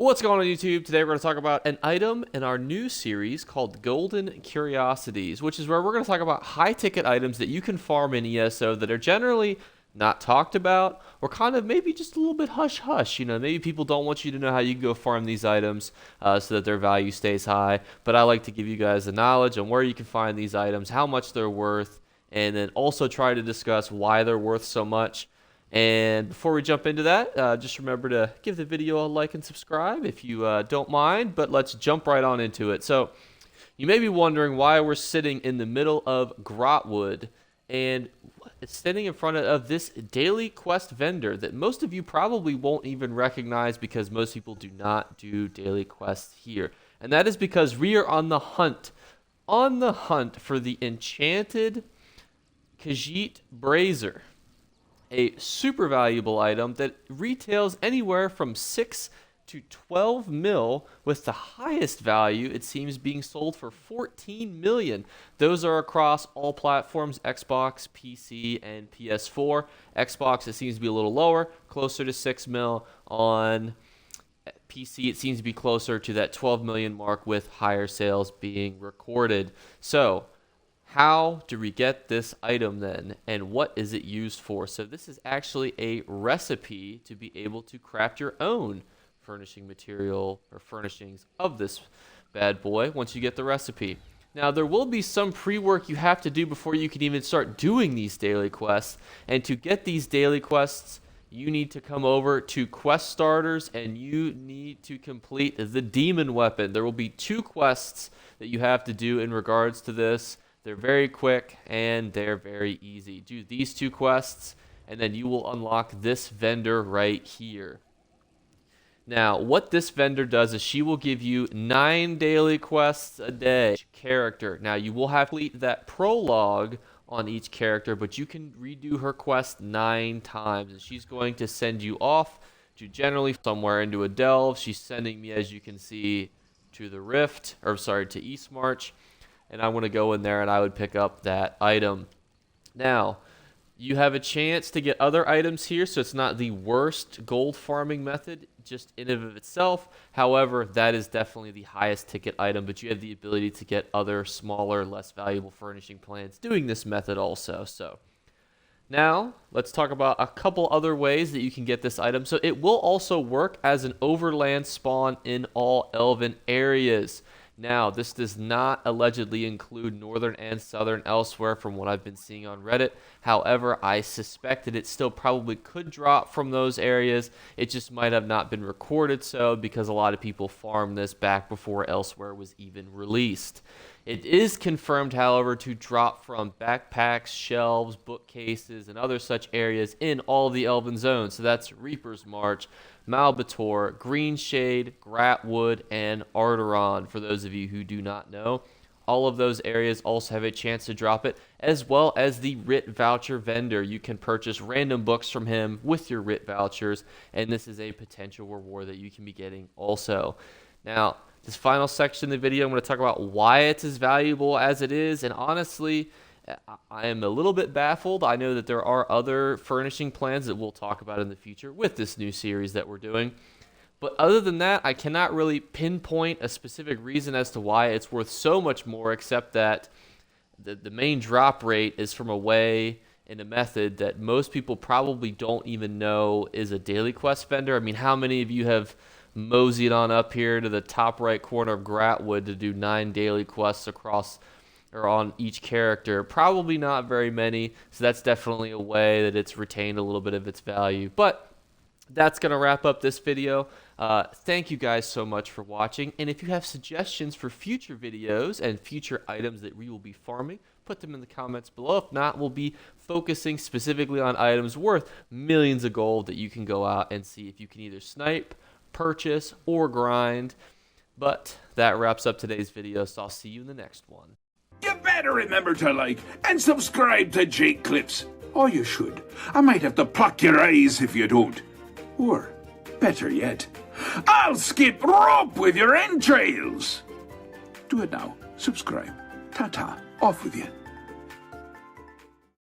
What's going on YouTube? Today we're going to talk about an item in our new series called Golden Curiosities, which is where we're going to talk about high ticket items that you can farm in ESO that are generally not talked about or kind of maybe just a little bit hush hush. You know, maybe people don't want you to know how you can go farm these items so that their value stays high. But I like to give you guys the knowledge on where you can find these items, how much they're worth, and then also try to discuss why they're worth so much. And before we jump into that, just remember to give the video a like and subscribe if you don't mind, but let's jump right on into it. So you may be wondering why we're sitting in the middle of Grotwood, and it's sitting in front of this daily quest vendor that most of you probably won't even recognize because most people do not do daily quests here. And that is because we are on the hunt for the enchanted Khajiit Brazier, a super valuable item that retails anywhere from 6 to 12 mil, with the highest value it seems being sold for 14 million. Those are across all platforms: Xbox, PC, and PS4. Xbox, it seems to be a little lower, closer to 6 mil. On PC, it seems to be closer to that 12 million mark, with higher sales being recorded. So how do we get this item then, and what is it used for? So this is actually a recipe to be able to craft your own furnishing material or furnishings of this bad boy once you get the recipe. Now there will be some pre-work you have to do before you can even start doing these daily quests, and to get these daily quests you need to come over to quest starters and you need to complete the demon weapon. There will be 2 quests that you have to do in regards to this. They're very quick and they're very easy. Do these 2 quests and then you will unlock this vendor right here. Now, what this vendor does is she will give you 9 daily quests a day each character. Now, you will have to complete that prologue on each character, but you can redo her quest 9 times. And she's going to send you off to generally somewhere into a delve. She's sending me, as you can see, to the Rift, or sorry, to Eastmarch. And I want to go in there and I would pick up that item. Now, you have a chance to get other items here, so it's not the worst gold farming method just in and of itself. However, that is definitely the highest ticket item, but you have the ability to get other smaller, less valuable furnishing plans doing this method also. So now let's talk about a couple other ways that you can get this item. So it will also work as an overland spawn in all elven areas. Now, this does not allegedly include northern and southern elsewhere from what I've been seeing on Reddit. However, I suspect that it still probably could drop from those areas. It just might have not been recorded so because a lot of people farmed this back before elsewhere was even released. It is confirmed, however, to drop from backpacks, shelves, bookcases, and other such areas in all the Elven zones. So that's Reaper's March, Malbator, Greenshade, Gratwood, and Arteron, for those of you who do not know. All of those areas also have a chance to drop it, as well as the Writ Voucher vendor. You can purchase random books from him with your Writ Vouchers, and this is a potential reward that you can be getting also. Now, this final section of the video, I'm going to talk about why it's as valuable as it is, and honestly, I am a little bit baffled. I know that there are other furnishing plans that we'll talk about in the future with this new series that we're doing. But other than that, I cannot really pinpoint a specific reason as to why it's worth so much more, except that the main drop rate is from a way in a method that most people probably don't even know is a daily quest vendor. I mean, how many of you have moseyed on up here to the top right corner of Gratwood to do 9 daily quests across or on each character? Probably not very many, so that's definitely a way that it's retained a little bit of its value. But that's going to wrap up this video. Thank you guys so much for watching, and if you have suggestions for future videos and future items that we will be farming, put them in the comments below. If not, we'll be focusing specifically on items worth millions of gold that you can go out and see if you can either snipe, purchase, or grind. But that wraps up today's video, so I'll see you in the next one. You better remember to like and subscribe to Jake Clips. Or you should. I might have to pluck your eyes if you don't. Or, better yet, I'll skip rope with your entrails. Do it now. Subscribe. Ta-ta. Off with you.